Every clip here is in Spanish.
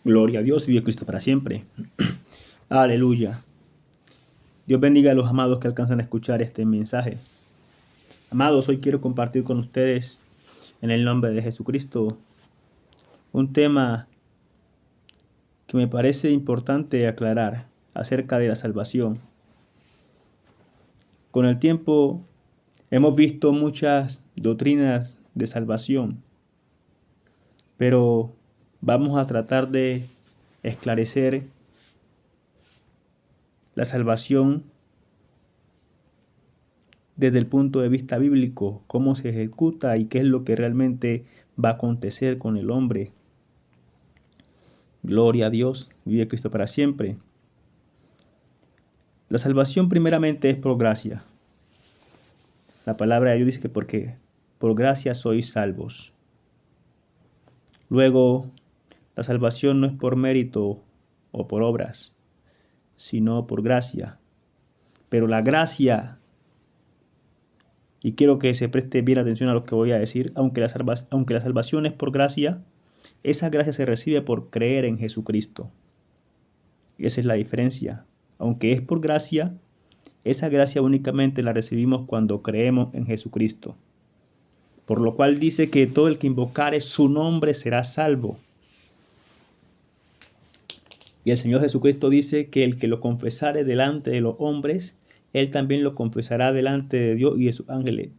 Gloria a Dios, vive Cristo para siempre. Aleluya. Dios bendiga a los amados que alcanzan a escuchar este mensaje. Amados, hoy quiero compartir con ustedes, en el nombre de Jesucristo, un tema que me parece importante aclarar acerca de la salvación. Con el tiempo hemos visto muchas doctrinas de salvación, pero vamos a tratar de esclarecer la salvación desde el punto de vista bíblico, cómo se ejecuta y qué es lo que realmente va a acontecer con el hombre. Gloria a Dios, vive Cristo para siempre. La salvación primeramente es por gracia. La palabra de Dios dice que porque por gracia sois salvos. Luego, la salvación no es por mérito o por obras, sino por gracia. Pero la gracia, y quiero que se preste bien atención a lo que voy a decir, aunque la salvación es por gracia, esa gracia se recibe por creer en Jesucristo. Y esa es la diferencia. Aunque es por gracia, esa gracia únicamente la recibimos cuando creemos en Jesucristo. Por lo cual dice que todo el que invocare su nombre será salvo. Y el Señor Jesucristo dice que el que lo confesare delante de los hombres, Él también lo confesará delante de Dios y de sus ángeles.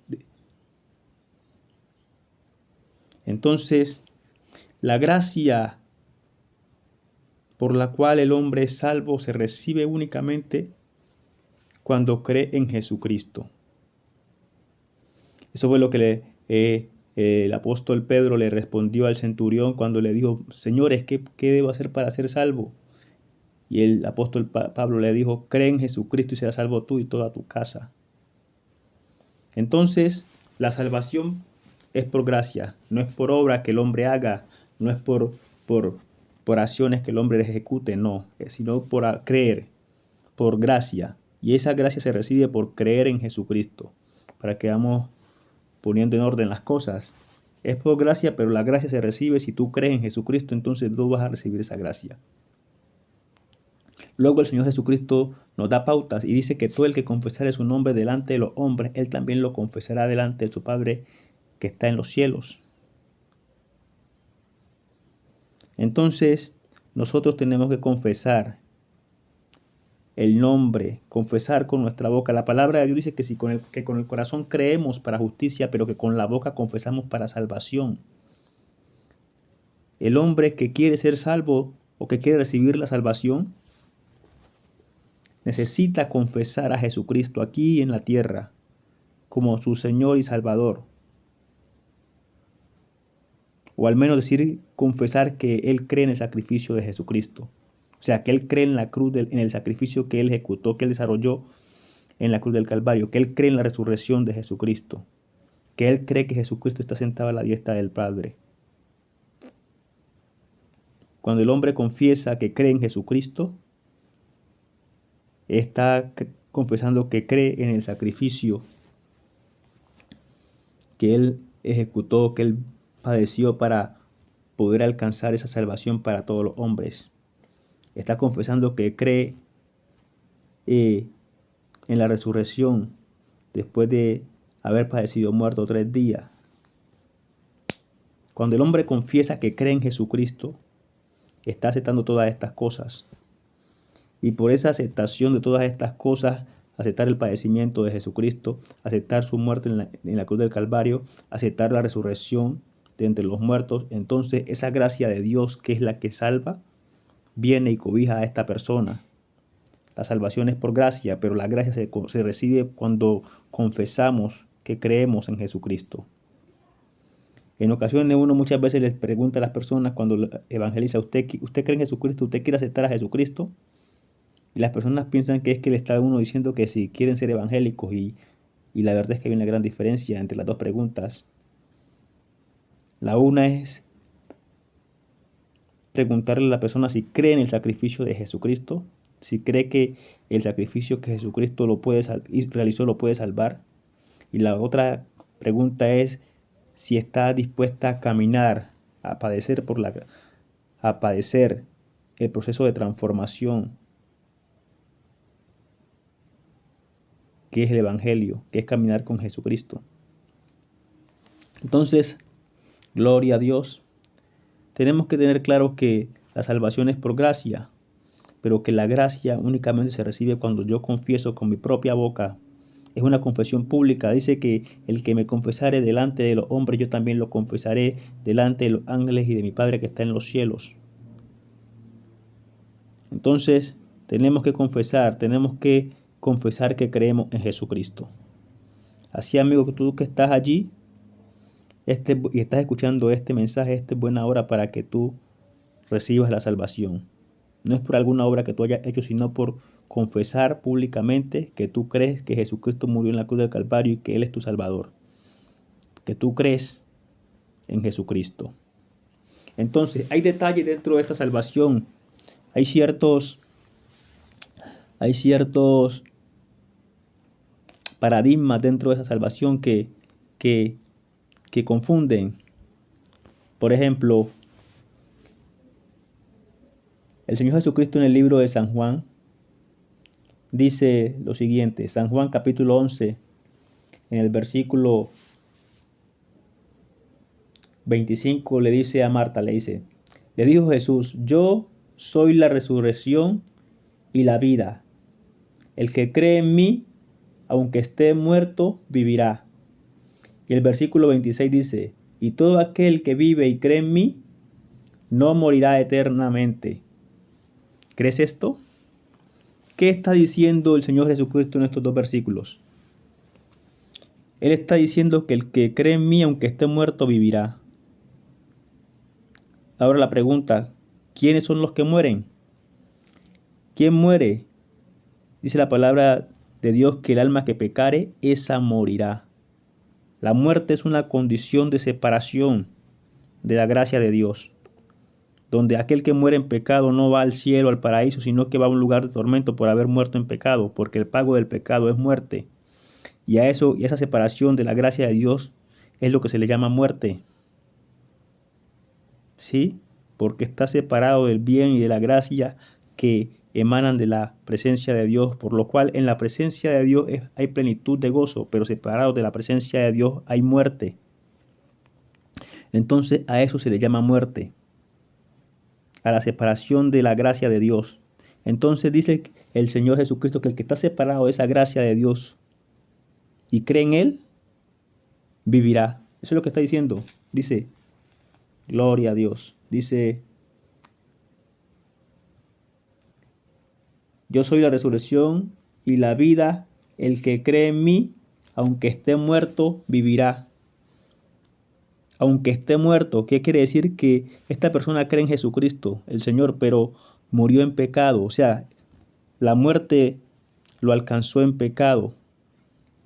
Entonces, la gracia por la cual el hombre es salvo se recibe únicamente cuando cree en Jesucristo. Eso fue lo que el apóstol Pedro le respondió al centurión cuando le dijo: Señores, ¿qué debo hacer para ser salvo? Y el apóstol Pablo le dijo: cree en Jesucristo y serás salvo tú y toda tu casa. Entonces, la salvación es por gracia, no es por obra que el hombre haga, no es por acciones que el hombre ejecute, no, sino por creer, por gracia. Y esa gracia se recibe por creer en Jesucristo, para que vamos poniendo en orden las cosas. Es por gracia, pero la gracia se recibe si tú crees en Jesucristo, entonces tú vas a recibir esa gracia. Luego el Señor Jesucristo nos da pautas y dice que todo el que confesare su nombre delante de los hombres, Él también lo confesará delante de su Padre que está en los cielos. Entonces, nosotros tenemos que confesar el nombre, confesar con nuestra boca. La palabra de Dios dice que con el corazón creemos para justicia, pero que con la boca confesamos para salvación. El hombre que quiere ser salvo o que quiere recibir la salvación necesita confesar a Jesucristo aquí en la tierra como su Señor y Salvador. O al menos confesar que Él cree en el sacrificio de Jesucristo. O sea, que Él cree en la cruz, en el sacrificio que Él ejecutó, que Él desarrolló en la cruz del Calvario. Que Él cree en la resurrección de Jesucristo. Que Él cree que Jesucristo está sentado a la diestra del Padre. Cuando el hombre confiesa que cree en Jesucristo, está confesando que cree en el sacrificio que Él ejecutó, que Él padeció para poder alcanzar esa salvación para todos los hombres. Está confesando que cree en la resurrección después de haber padecido muerto 3 días. Cuando el hombre confiesa que cree en Jesucristo, está aceptando todas estas cosas. Y por esa aceptación de todas estas cosas, aceptar el padecimiento de Jesucristo, aceptar su muerte en la cruz del Calvario, aceptar la resurrección de entre los muertos, entonces esa gracia de Dios, que es la que salva, viene y cobija a esta persona. La salvación es por gracia, pero la gracia se recibe cuando confesamos que creemos en Jesucristo. En ocasiones uno muchas veces les pregunta a las personas cuando evangeliza: ¿Usted cree en Jesucristo? ¿Usted quiere aceptar a Jesucristo? Y las personas piensan que es que le está uno diciendo que si quieren ser evangélicos y la verdad es que hay una gran diferencia entre las dos preguntas. La una es preguntarle a la persona si cree en el sacrificio de Jesucristo, si cree que el sacrificio que Jesucristo realizó lo puede salvar. Y la otra pregunta es si está dispuesta a caminar a padecer a padecer el proceso de transformación que es el Evangelio, que es caminar con Jesucristo. Entonces, gloria a Dios. Tenemos que tener claro que la salvación es por gracia, pero que la gracia únicamente se recibe cuando yo confieso con mi propia boca. Es una confesión pública. Dice que el que me confesare delante de los hombres, yo también lo confesaré delante de los ángeles y de mi Padre que está en los cielos. Entonces, tenemos que confesar que creemos en Jesucristo. Así, amigo, que tú que estás allí y estás escuchando este mensaje, esta es buena hora para que tú recibas la salvación. No es por alguna obra que tú hayas hecho, sino por confesar públicamente que tú crees que Jesucristo murió en la cruz del Calvario y que Él es tu Salvador. Que tú crees en Jesucristo. Entonces, hay detalles dentro de esta salvación. Hay ciertos paradigmas dentro de esa salvación que confunden. Por ejemplo, el Señor Jesucristo en el libro de San Juan dice lo siguiente, San Juan capítulo 11, en el versículo 25 le dice a Marta, le dijo Jesús, yo soy la resurrección y la vida. El que cree en mí, aunque esté muerto, vivirá. Y el versículo 26 dice, y todo aquel que vive y cree en mí, no morirá eternamente. ¿Crees esto? ¿Qué está diciendo el Señor Jesucristo en estos dos versículos? Él está diciendo que el que cree en mí, aunque esté muerto, vivirá. Ahora la pregunta, ¿quiénes son los que mueren? ¿Quién muere? Dice la palabra de Dios que el alma que pecare, esa morirá. La muerte es una condición de separación de la gracia de Dios, donde aquel que muere en pecado no va al cielo, al paraíso, sino que va a un lugar de tormento por haber muerto en pecado, porque el pago del pecado es muerte. Y a eso y esa separación de la gracia de Dios es lo que se le llama muerte. ¿Sí? Porque está separado del bien y de la gracia que emanan de la presencia de Dios, por lo cual en la presencia de Dios hay plenitud de gozo, pero separado de la presencia de Dios hay muerte. Entonces a eso se le llama muerte, a la separación de la gracia de Dios. Entonces dice el Señor Jesucristo que el que está separado de esa gracia de Dios y cree en Él, vivirá. Eso es lo que está diciendo. Dice, gloria a Dios. Dice, yo soy la resurrección y la vida. El que cree en mí, aunque esté muerto, vivirá. Aunque esté muerto, ¿qué quiere decir? Que esta persona cree en Jesucristo, el Señor, pero murió en pecado. O sea, la muerte lo alcanzó en pecado.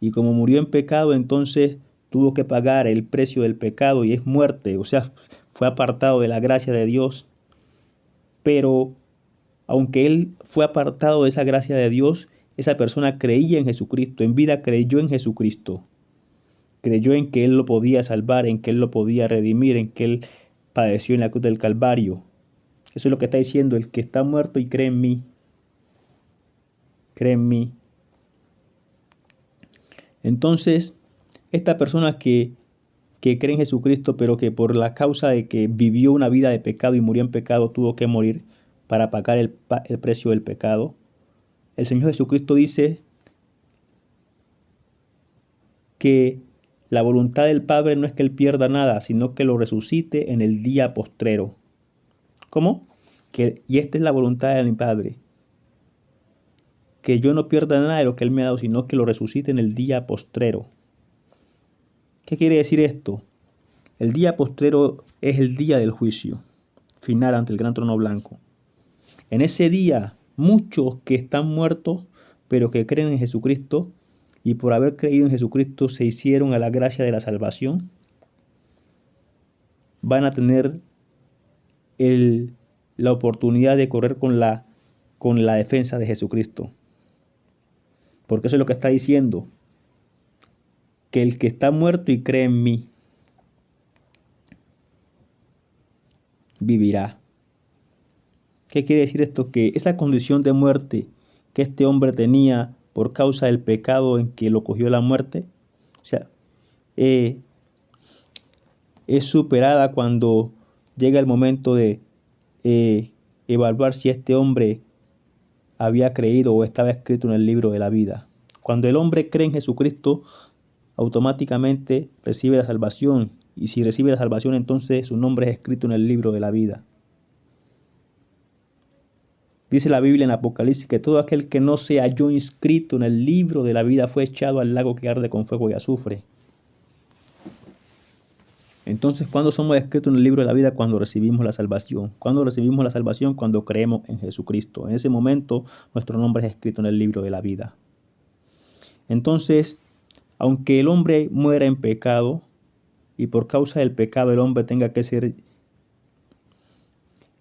Y como murió en pecado, entonces tuvo que pagar el precio del pecado y es muerte. O sea, fue apartado de la gracia de Dios. Pero aunque él fue apartado de esa gracia de Dios, esa persona creía en Jesucristo, en vida creyó en Jesucristo. Creyó en que Él lo podía salvar, en que Él lo podía redimir, en que Él padeció en la cruz del Calvario. Eso es lo que está diciendo, el que está muerto y cree en mí. Cree en mí. Entonces, esta persona que cree en Jesucristo, pero que por la causa de que vivió una vida de pecado y murió en pecado, tuvo que morir para pagar el precio del pecado. El Señor Jesucristo dice que la voluntad del Padre no es que Él pierda nada, sino que lo resucite en el día postrero. ¿Cómo? Y esta es la voluntad de mi Padre, que yo no pierda nada de lo que Él me ha dado, sino que lo resucite en el día postrero. ¿Qué quiere decir esto? El día postrero es el día del juicio final ante el gran trono blanco. En ese día, muchos que están muertos, pero que creen en Jesucristo, y por haber creído en Jesucristo se hicieron a la gracia de la salvación, van a tener la oportunidad de correr con la defensa de Jesucristo. Porque eso es lo que está diciendo, que el que está muerto y cree en mí. vivirá. ¿Qué quiere decir esto? Que esa condición de muerte que este hombre tenía por causa del pecado en que lo cogió la muerte, o sea, eh, es superada cuando llega el momento de eh, evaluar si este hombre había creído o estaba escrito en el libro de la vida. Cuando el hombre cree en Jesucristo, automáticamente recibe la salvación. Y si recibe la salvación, entonces su nombre es escrito en el libro de la vida. Dice la Biblia en Apocalipsis que todo aquel que no se halló inscrito en el libro de la vida fue echado al lago que arde con fuego y azufre. Entonces, ¿cuándo somos escritos en el libro de la vida? Cuando recibimos la salvación. ¿Cuándo recibimos la salvación? Cuando creemos en Jesucristo. En ese momento, nuestro nombre es escrito en el libro de la vida. Entonces, aunque el hombre muera en pecado, y por causa del pecado el hombre tenga que ser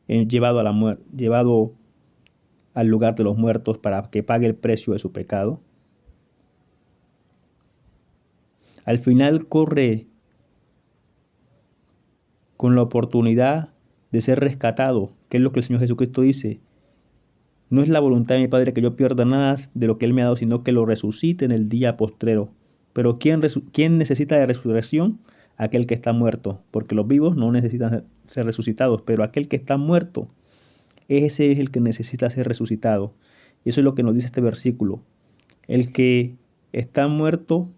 llevado a la muerte, llevado al lugar de los muertos para que pague el precio de su pecado, al final corre con la oportunidad de ser rescatado, que es lo que el Señor Jesucristo dice. No es la voluntad de mi Padre que yo pierda nada de lo que Él me ha dado, sino que lo resucite en el día postrero. Pero ¿quién necesita de resurrección? Aquel que está muerto, porque los vivos no necesitan ser resucitados, pero aquel que está muerto, ese es el que necesita ser resucitado. Y eso es lo que nos dice este versículo. El que está muerto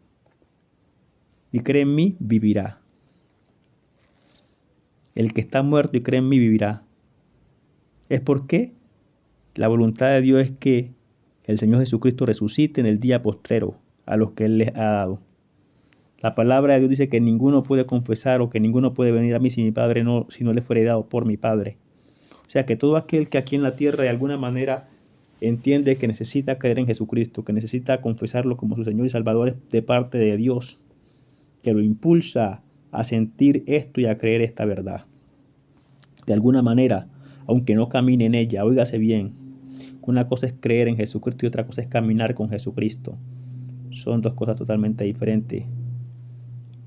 y cree en mí, vivirá. El que está muerto y cree en mí, vivirá. ¿Es por qué? La voluntad de Dios es que el Señor Jesucristo resucite en el día postrero a los que Él les ha dado. La palabra de Dios dice que ninguno puede confesar o que ninguno puede venir a mí si mi Padre no, si no le fuere dado por mi Padre. O sea que todo aquel que aquí en la tierra de alguna manera entiende que necesita creer en Jesucristo, que necesita confesarlo como su Señor y Salvador de parte de Dios, que lo impulsa a sentir esto y a creer esta verdad. De alguna manera, aunque no camine en ella, óigase bien, una cosa es creer en Jesucristo y otra cosa es caminar con Jesucristo. Son dos cosas totalmente diferentes.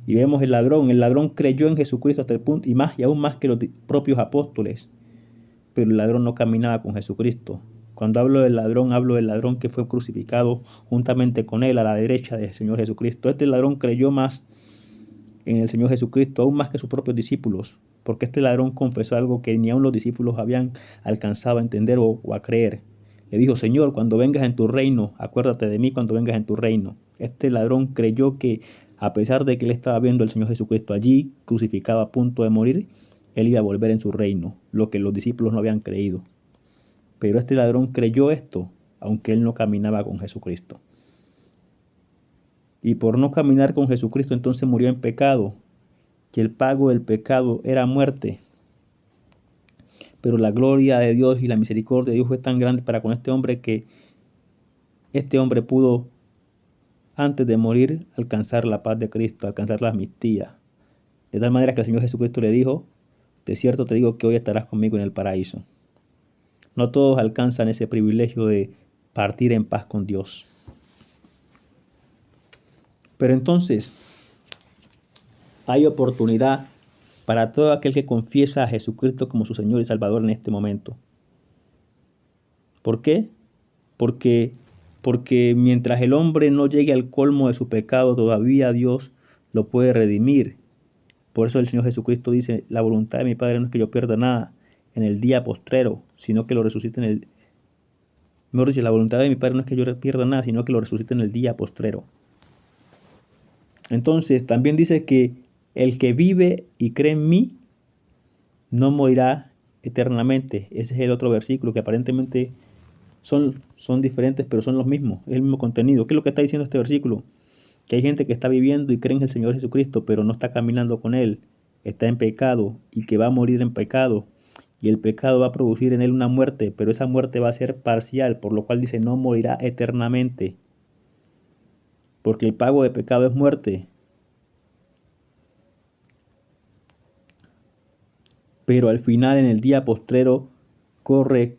Y vemos el ladrón creyó en Jesucristo hasta el punto, y aún más que los propios apóstoles, pero el ladrón no caminaba con Jesucristo. Cuando hablo del ladrón que fue crucificado juntamente con él a la derecha del Señor Jesucristo. Este ladrón creyó más en el Señor Jesucristo, aún más que sus propios discípulos, porque este ladrón confesó algo que ni aun los discípulos habían alcanzado a entender o a creer. Le dijo: Señor, cuando vengas en tu reino, acuérdate de mí cuando vengas en tu reino. Este ladrón creyó que, a pesar de que él estaba viendo al Señor Jesucristo allí, crucificado a punto de morir, él iba a volver en su reino, lo que los discípulos no habían creído. Pero este ladrón creyó esto, aunque él no caminaba con Jesucristo. Y por no caminar con Jesucristo, entonces murió en pecado, que el pago del pecado era muerte. Pero la gloria de Dios y la misericordia de Dios fue tan grande para con este hombre que este hombre pudo, antes de morir, alcanzar la paz de Cristo, alcanzar la amnistía. De tal manera que el Señor Jesucristo le dijo: de cierto te digo que hoy estarás conmigo en el paraíso. No todos alcanzan ese privilegio de partir en paz con Dios. Pero entonces, hay oportunidad para todo aquel que confiesa a Jesucristo como su Señor y Salvador en este momento. ¿Por qué? Porque mientras el hombre no llegue al colmo de su pecado, todavía Dios lo puede redimir. Por eso el Señor Jesucristo dice: la voluntad de mi Padre no es que yo pierda nada en el día postrero, sino que lo resucite en el... Mejor dicho, la voluntad de mi Padre no es que yo pierda nada, sino que lo resucite en el día postrero. Entonces, también dice que el que vive y cree en mí no morirá eternamente. Ese es el otro versículo que aparentemente son diferentes, pero son los mismos, es el mismo contenido. ¿Qué es lo que está diciendo este versículo? Que hay gente que está viviendo y cree en el Señor Jesucristo, pero no está caminando con Él, está en pecado y que va a morir en pecado. Y el pecado va a producir en él una muerte, pero esa muerte va a ser parcial, por lo cual dice: no morirá eternamente. Porque el pago de pecado es muerte. Pero al final, en el día postrero, corre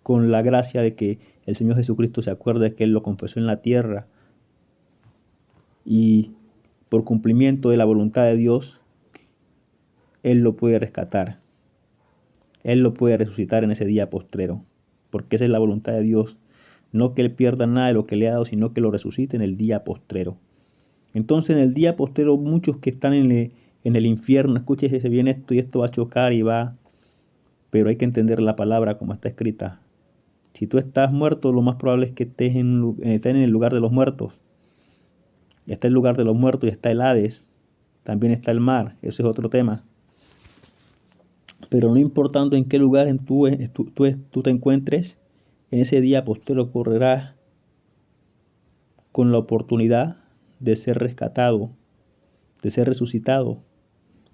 con la gracia de que el Señor Jesucristo se acuerde que Él lo confesó en la tierra. Y por cumplimiento de la voluntad de Dios, Él lo puede rescatar. Él lo puede resucitar en ese día postrero, porque esa es la voluntad de Dios. No que Él pierda nada de lo que le ha dado, sino que lo resucite en el día postrero. Entonces, en el día postrero, muchos que están en el infierno, escúchese, se viene esto y esto va a chocar y va, pero hay que entender la palabra como está escrita. Si tú estás muerto, lo más probable es que estés en el lugar de los muertos. Está el lugar de los muertos y está el Hades. También está el mar. Ese es otro tema. Pero no importando en qué lugar tú te encuentres, en ese día postero correrás con la oportunidad de ser rescatado, de ser resucitado,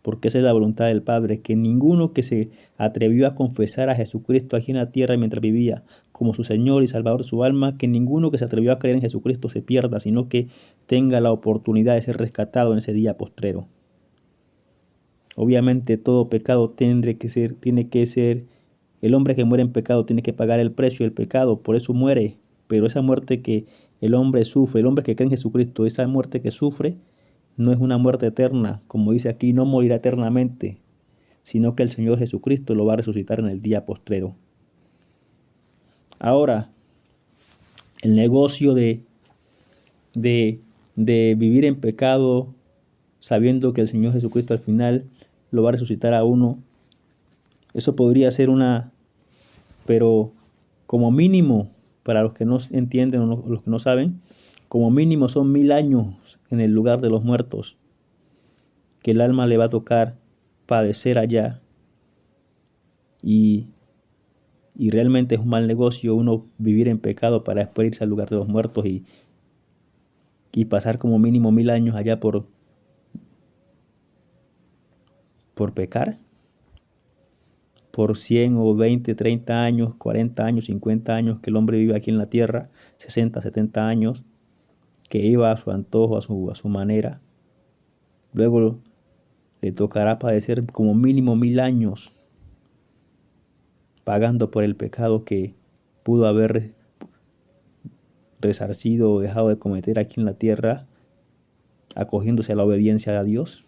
porque esa es la voluntad del Padre, que ninguno que se atrevió a confesar a Jesucristo aquí en la tierra mientras vivía como su Señor y Salvador de su alma, que ninguno que se atrevió a creer en Jesucristo se pierda, sino que tenga la oportunidad de ser rescatado en ese día postrero. Obviamente todo pecado tiene que ser, el hombre que muere en pecado tiene que pagar el precio del pecado, por eso muere, pero esa muerte que el hombre sufre, el hombre que cree en Jesucristo, esa muerte que sufre, no es una muerte eterna, como dice aquí, no morirá eternamente, sino que el Señor Jesucristo lo va a resucitar en el día postrero. Ahora, el negocio de, de vivir en pecado, sabiendo que el Señor Jesucristo al final lo va a resucitar a uno, eso podría ser pero como mínimo, para los que no entienden o los que no saben, como mínimo son 1000 años en el lugar de los muertos, que el alma le va a tocar padecer allá y, y realmente es un mal negocio uno vivir en pecado para después irse al lugar de los muertos y pasar como mínimo 1000 años allá por pecar, por 100 o 20, 30 años, 40 años, 50 años que el hombre vive aquí en la tierra, 60, 70 años, que iba a su antojo, a su manera. Luego le tocará padecer como mínimo 1000 años pagando por el pecado que pudo haber resarcido o dejado de cometer aquí en la tierra, acogiéndose a la obediencia a Dios.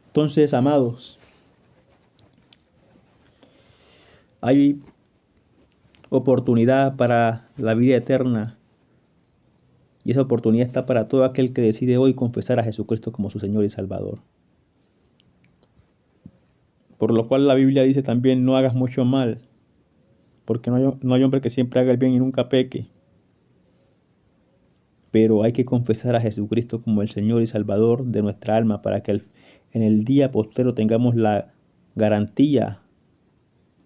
Entonces, amados, hay oportunidad para la vida eterna y esa oportunidad está para todo aquel que decide hoy confesar a Jesucristo como su Señor y Salvador. Por lo cual la Biblia dice también: no hagas mucho mal, porque no hay hombre que siempre haga el bien y nunca peque. Pero hay que confesar a Jesucristo como el Señor y Salvador de nuestra alma para que en el día postero tengamos la garantía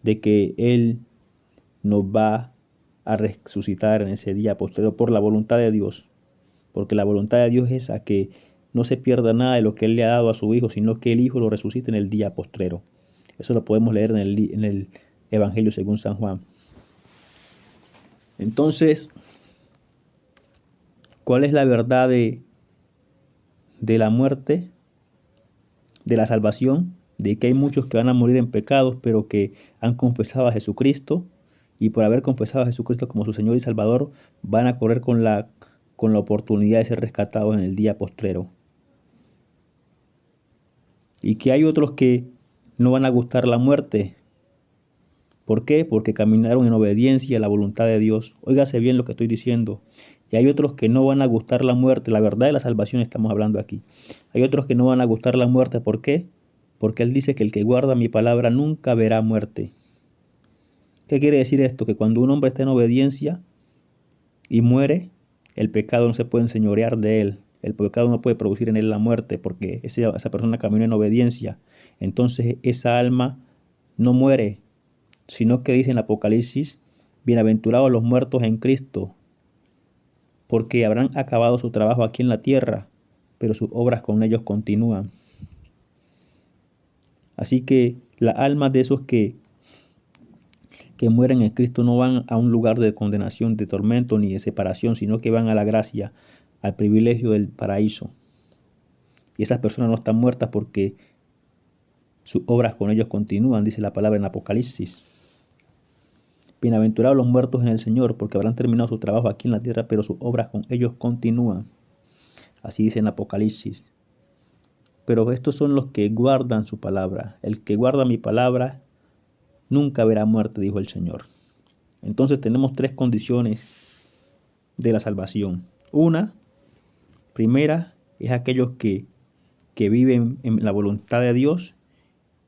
de que Él nos va a resucitar en ese día postero por la voluntad de Dios. Porque la voluntad de Dios es esa, que no se pierda nada de lo que Él le ha dado a su Hijo, sino que el Hijo lo resucite en el día postrero. Eso lo podemos leer en el Evangelio según San Juan. Entonces, ¿cuál es la verdad de la muerte, de la salvación? De que hay muchos que van a morir en pecados, pero que han confesado a Jesucristo, y por haber confesado a Jesucristo como su Señor y Salvador, van a correr con la oportunidad de ser rescatados en el día postrero. Y que hay otros que no van a gustar la muerte. ¿Por qué? Porque caminaron en obediencia a la voluntad de Dios. Óigase bien lo que estoy diciendo. Y hay otros que no van a gustar la muerte. La verdad de la salvación estamos hablando aquí. Hay otros que no van a gustar la muerte. ¿Por qué? Porque Él dice que el que guarda mi palabra nunca verá muerte. ¿Qué quiere decir esto? Que cuando un hombre está en obediencia y muere, el pecado no se puede enseñorear de él. El pecado no puede producir en él la muerte porque esa persona caminó en obediencia. Entonces esa alma no muere, sino que dice en Apocalipsis: bienaventurados los muertos en Cristo, porque habrán acabado su trabajo aquí en la tierra, pero sus obras con ellos continúan. Así que las almas de esos que mueren en Cristo no van a un lugar de condenación, de tormento ni de separación, sino que van a la gracia, al privilegio del paraíso. Y esas personas no están muertas porque sus obras con ellos continúan, dice la palabra en Apocalipsis. Bienaventurados los muertos en el Señor, porque habrán terminado su trabajo aquí en la tierra, pero sus obras con ellos continúan. Así dice en Apocalipsis. Pero estos son los que guardan su palabra. El que guarda mi palabra, nunca verá muerte, dijo el Señor. Entonces tenemos tres condiciones de la salvación. Primera, es aquellos que viven en la voluntad de Dios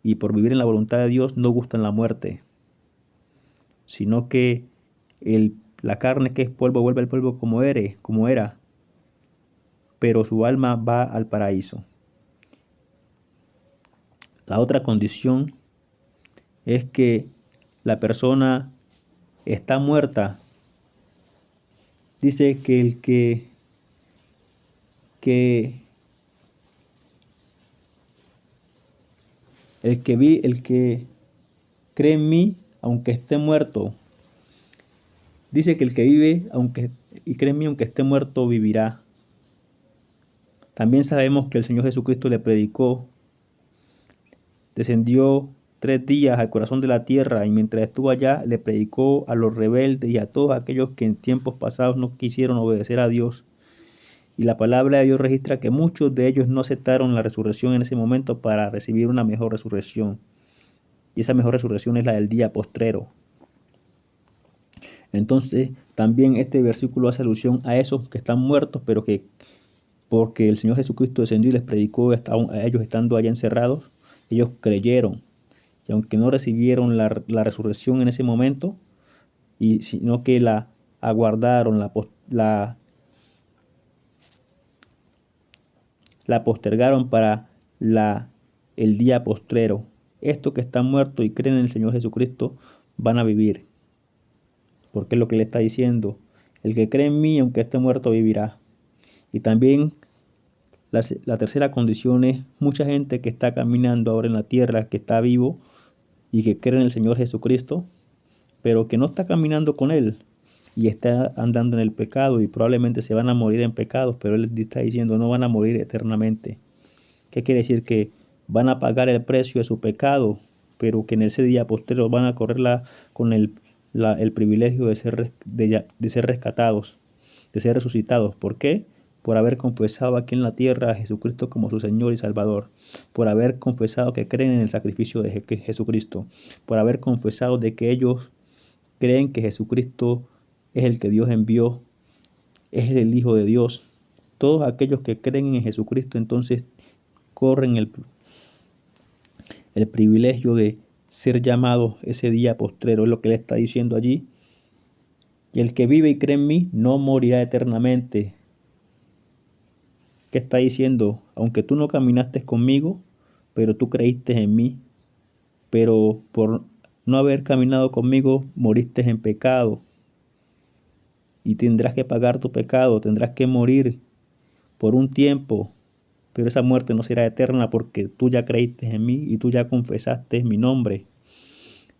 y por vivir en la voluntad de Dios no gustan la muerte, sino que la carne que es polvo vuelve al polvo como era, pero su alma va al paraíso. La otra condición es que la persona está muerta. Dice que el que cree en mí, aunque esté muerto, dice que el que vive y cree en mí, aunque esté muerto, vivirá. También sabemos que el Señor Jesucristo le predicó, descendió 3 días al corazón de la tierra y mientras estuvo allá le predicó a los rebeldes y a todos aquellos que en tiempos pasados no quisieron obedecer a Dios. Y la palabra de Dios registra que muchos de ellos no aceptaron la resurrección en ese momento para recibir una mejor resurrección. Y esa mejor resurrección es la del día postrero. Entonces, también este versículo hace alusión a esos que están muertos, pero que porque el Señor Jesucristo descendió y les predicó a ellos estando allá encerrados, ellos creyeron. Y aunque no recibieron la resurrección en ese momento, sino que la aguardaron, la postergaron para el día postrero. Estos que están muertos y creen en el Señor Jesucristo van a vivir. Porque es lo que le está diciendo. El que cree en mí, aunque esté muerto, vivirá. Y también la tercera condición es mucha gente que está caminando ahora en la tierra, que está vivo y que cree en el Señor Jesucristo, pero que no está caminando con Él y está andando en el pecado y probablemente se van a morir en pecados, pero Él está diciendo no van a morir eternamente. ¿Qué quiere decir? Que van a pagar el precio de su pecado, pero que en ese día posterior van a correr con el privilegio de ser rescatados, de ser resucitados. ¿Por qué? Por haber confesado aquí en la tierra a Jesucristo como su Señor y Salvador, por haber confesado que creen en el sacrificio de Jesucristo, por haber confesado de que ellos creen que Jesucristo es el que Dios envió, es el Hijo de Dios. Todos aquellos que creen en Jesucristo entonces corren el privilegio de ser llamados ese día postrero, es lo que Él está diciendo allí. Y el que vive y cree en mí no morirá eternamente. ¿Qué está diciendo? Aunque tú no caminaste conmigo, pero tú creíste en mí, pero por no haber caminado conmigo, moriste en pecado. Y tendrás que pagar tu pecado, tendrás que morir por un tiempo, pero esa muerte no será eterna porque tú ya creíste en mí y tú ya confesaste mi nombre.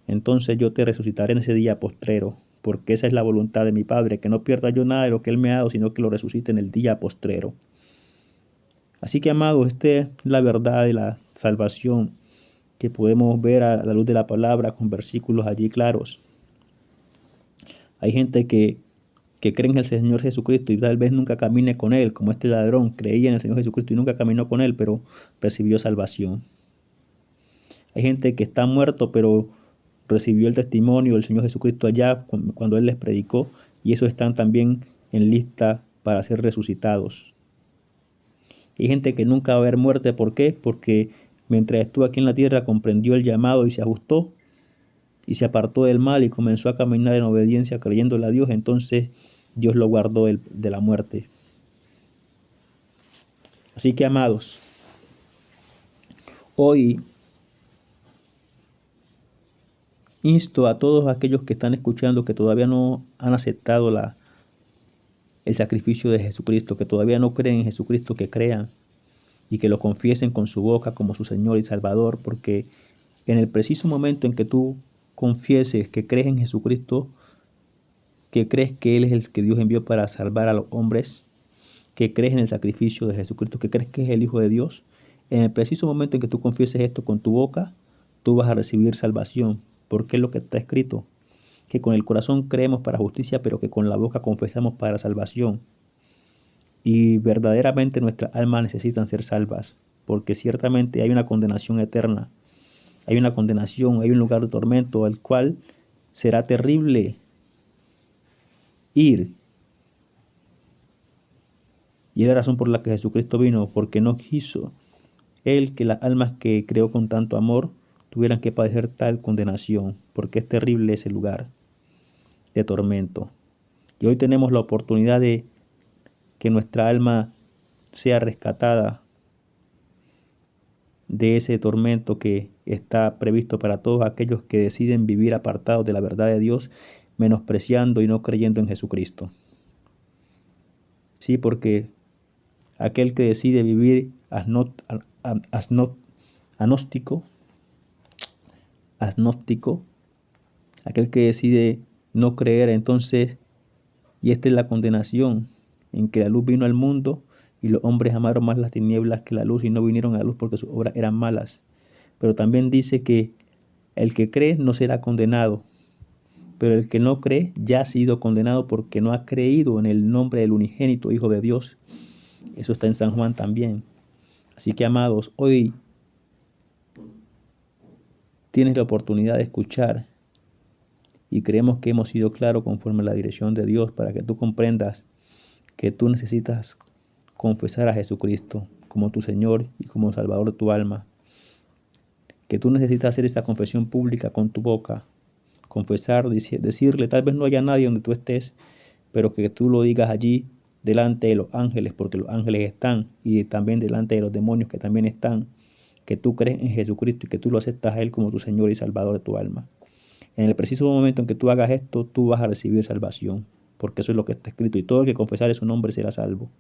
Entonces yo te resucitaré en ese día postrero, porque esa es la voluntad de mi Padre, que no pierda yo nada de lo que Él me ha dado, sino que lo resucite en el día postrero. Así que, amados, esta es la verdad de la salvación que podemos ver a la luz de la palabra con versículos allí claros. Hay gente que cree en el Señor Jesucristo y tal vez nunca camine con Él, como este ladrón creía en el Señor Jesucristo y nunca caminó con Él, pero recibió salvación. Hay gente que está muerto, pero recibió el testimonio del Señor Jesucristo allá cuando Él les predicó, y esos están también en lista para ser resucitados. Hay gente que nunca va a haber muerte, ¿por qué? Porque mientras estuvo aquí en la tierra comprendió el llamado y se ajustó y se apartó del mal y comenzó a caminar en obediencia creyéndole a Dios, entonces Dios lo guardó de la muerte. Así que, amados, hoy insto a todos aquellos que están escuchando que todavía no han aceptado el sacrificio de Jesucristo, que todavía no creen en Jesucristo, que crean y que lo confiesen con su boca como su Señor y Salvador, porque en el preciso momento en que tú confieses que crees en Jesucristo, que crees que Él es el que Dios envió para salvar a los hombres, que crees en el sacrificio de Jesucristo, que crees que es el Hijo de Dios, en el preciso momento en que tú confieses esto con tu boca, tú vas a recibir salvación, porque es lo que está escrito, que con el corazón creemos para justicia, pero que con la boca confesamos para salvación. Y verdaderamente nuestras almas necesitan ser salvas, porque ciertamente hay una condenación eterna hay una condenación, hay un lugar de tormento al cual será terrible ir. Y es la razón por la que Jesucristo vino, porque no quiso Él que las almas que creó con tanto amor tuvieran que padecer tal condenación, porque es terrible ese lugar de tormento. Y hoy tenemos la oportunidad de que nuestra alma sea rescatada de ese tormento que está previsto para todos aquellos que deciden vivir apartados de la verdad de Dios, menospreciando y no creyendo en Jesucristo. Sí, porque aquel que decide vivir agnóstico, aquel que decide no creer, entonces, y esta es la condenación, en que la luz vino al mundo y los hombres amaron más las tinieblas que la luz y no vinieron a la luz porque sus obras eran malas. Pero también dice que el que cree no será condenado, pero el que no cree ya ha sido condenado porque no ha creído en el nombre del unigénito Hijo de Dios. Eso está en San Juan también. Así que, amados, hoy tienes la oportunidad de escuchar y creemos que hemos sido claros conforme a la dirección de Dios para que tú comprendas que tú necesitas confesar a Jesucristo como tu Señor y como Salvador de tu alma. Que tú necesitas hacer esta confesión pública con tu boca. Confesar, decirle, tal vez no haya nadie donde tú estés, pero que tú lo digas allí delante de los ángeles, porque los ángeles están, y también delante de los demonios que también están, que tú crees en Jesucristo y que tú lo aceptas a Él como tu Señor y Salvador de tu alma. En el preciso momento en que tú hagas esto, tú vas a recibir salvación, porque eso es lo que está escrito, y todo el que confesare su nombre será salvo.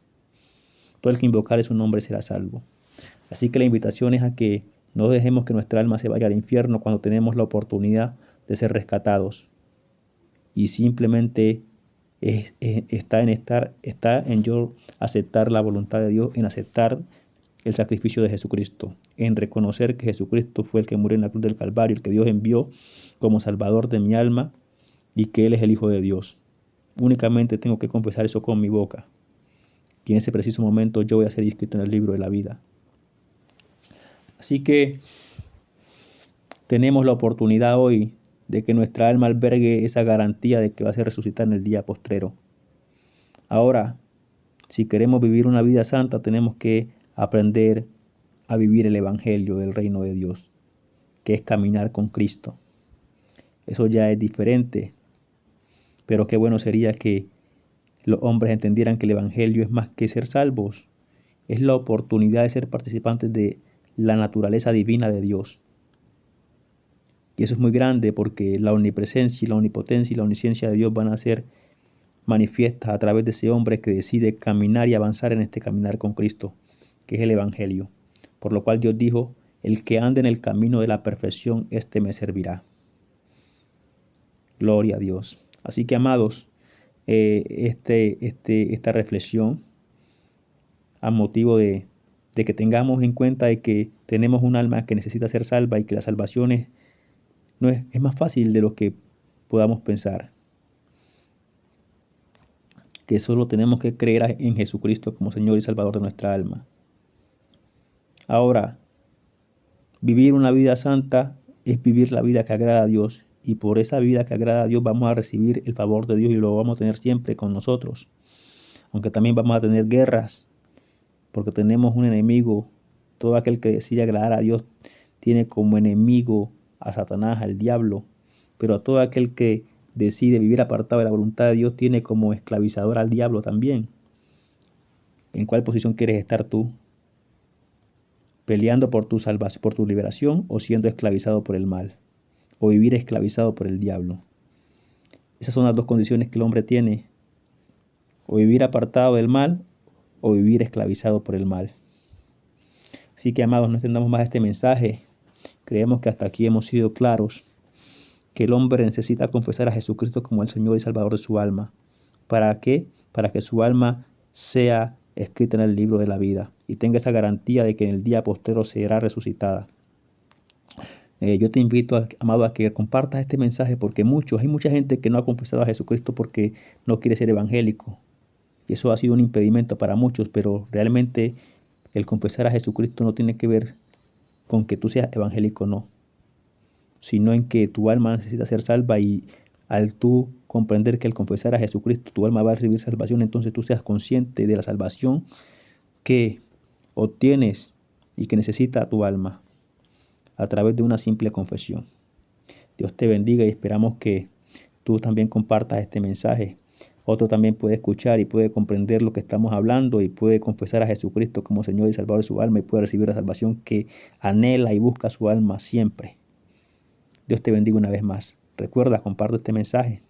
Todo el que invocare su nombre será salvo. Así que la invitación es a que no dejemos que nuestra alma se vaya al infierno cuando tenemos la oportunidad de ser rescatados. Y simplemente está en yo aceptar la voluntad de Dios, en aceptar el sacrificio de Jesucristo, en reconocer que Jesucristo fue el que murió en la cruz del Calvario, el que Dios envió como Salvador de mi alma y que Él es el Hijo de Dios. Únicamente tengo que confesar eso con mi boca. Y en ese preciso momento yo voy a ser inscrito en el libro de la vida. Así que tenemos la oportunidad hoy de que nuestra alma albergue esa garantía de que va a ser resucitada en el día postrero. Ahora, si queremos vivir una vida santa, tenemos que aprender a vivir el Evangelio del reino de Dios, que es caminar con Cristo. Eso ya es diferente, pero qué bueno sería que los hombres entendieran que el Evangelio es más que ser salvos, es la oportunidad de ser participantes de la naturaleza divina de Dios. Y eso es muy grande porque la omnipresencia y la omnipotencia y la omnisciencia de Dios van a ser manifiestas a través de ese hombre que decide caminar y avanzar en este caminar con Cristo, que es el Evangelio. Por lo cual Dios dijo, el que ande en el camino de la perfección, este me servirá. Gloria a Dios. Así que, amados, esta reflexión a motivo de que tengamos en cuenta de que tenemos un alma que necesita ser salva y que la salvación es más fácil de lo que podamos pensar. Que solo tenemos que creer en Jesucristo como Señor y Salvador de nuestra alma. Ahora, vivir una vida santa es vivir la vida que agrada a Dios, y por esa vida que agrada a Dios vamos a recibir el favor de Dios y lo vamos a tener siempre con nosotros. Aunque también vamos a tener guerras, porque tenemos un enemigo. Todo aquel que decide agradar a Dios tiene como enemigo a Satanás, al diablo, pero a todo aquel que decide vivir apartado de la voluntad de Dios tiene como esclavizador al diablo también. ¿En cuál posición quieres estar tú? ¿Peleando por tu salvación, por tu liberación, o siendo esclavizado por el mal? ¿O vivir esclavizado por el diablo? Esas son las dos condiciones que el hombre tiene: o vivir apartado del mal, o vivir esclavizado por el mal. Así que, amados, no extendamos más este mensaje. Creemos que hasta aquí hemos sido claros, que el hombre necesita confesar a Jesucristo como el Señor y Salvador de su alma. ¿Para qué? Para que su alma sea escrita en el libro de la vida y tenga esa garantía de que en el día postrero será resucitada. Yo te invito, amado, a que compartas este mensaje, porque hay mucha gente que no ha confesado a Jesucristo porque no quiere ser evangélico. Y eso ha sido un impedimento para muchos, pero realmente el confesar a Jesucristo no tiene que ver con que tú seas evangélico o no. sino en que tu alma necesita ser salva y al tú comprender que al confesar a Jesucristo tu alma va a recibir salvación, entonces tú seas consciente de la salvación que obtienes y que necesita tu alma a través de una simple confesión. Dios te bendiga y esperamos que tú también compartas este mensaje. Otro también puede escuchar y puede comprender lo que estamos hablando y puede confesar a Jesucristo como Señor y Salvador de su alma y puede recibir la salvación que anhela y busca su alma siempre. Dios te bendiga una vez más. Recuerda, comparte este mensaje.